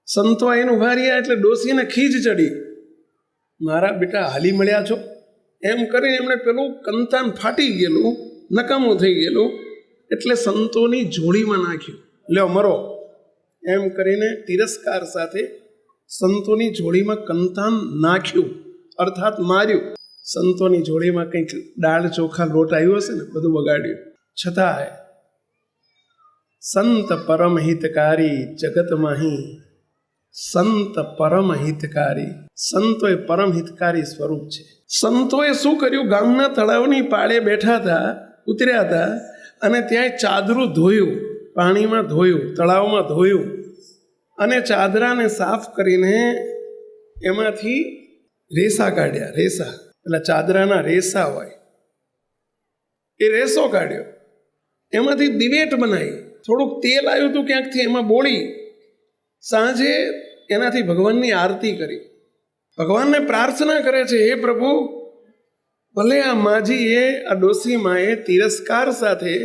સંતો આઈને ઉભા રહ્યા એટલે ડોસીને ખીજ ચડી, મારા બેટા હાલી મળ્યા છો એમ કરીને એમણે પેલું કંતાન ફાટી ગયેલું, નકામું થઈ ગયેલું, એટલે સંતોની જોડીમાં નાખ્યું, લ્યો મરો એમ કરીને તિરસ્કાર સાથે સંતોની જોડીમાં કંતાન નાખ્યું, અર્થાત માર્યું. સંતોની જોડીમાં કંઈક દાળ ચોખા લોટ આવ્યો હશે ને, બધું બગાડ્યું. છતાંય સંત પરમ હિતકારી જગત માહી, સંત પરમ હિતકારી. સંતો એ પરમ હિતકારી સ્વરૂપ છે. સંતોએ શું કર્યું? ગામના તળાવની પાળે બેઠા હતા, ઉતર્યા હતા, અને ત્યાં ચાદરું ધોયું, પાણીમાં ધોયું, તળાવમાં ધોયું, અને ચાદરાને સાફ કરીને એમાંથી રેસા કાઢ્યા. રેસા એટલે ચાદરાના રેસા હોય, એ રેસો કાઢ્યો, એમાંથી દિવેટ બનાવી, થોડુંક તેલ આવ્યું હતું ક્યાંકથી, એમાં બોળી સાંજે એનાથી ભગવાનની આરતી કરી. ભગવાનને પ્રાર્થના કરે છે, હે પ્રભુ, ભલે આ માજીએ, આ ડોસીમાએ તિરસ્કાર સાથે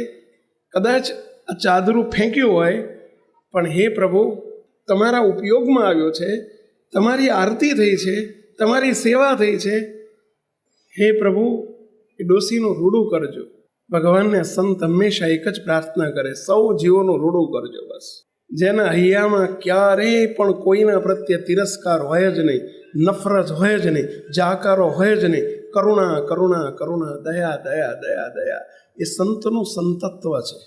કદાચ આ ચાદરું ફેંક્યું હોય, પણ હે પ્રભુ, તમારા ઉપયોગમાં આવ્યો છે, તમારી આરતી થઈ છે, તમારી સેવા થઈ છે, હે પ્રભુ, એ ડોસીનું રૂડું કરજો. ભગવાનને સંત હંમેશા એક જ પ્રાર્થના કરે, સૌ જીવોનું રૂડું કરજો. બસ જેના હૈયામાં ક્યારેય પણ કોઈના પ્રત્યે તિરસ્કાર હોય જ નહીં, નફરત હોય જ નહીં, જાકારો હોય જ નહીં, કરુણા કરુણા કરુણા, દયા દયા દયા દયા, એ સંતનું સંતત્વ છે,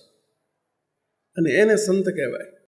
અને એને સંત કહેવાય.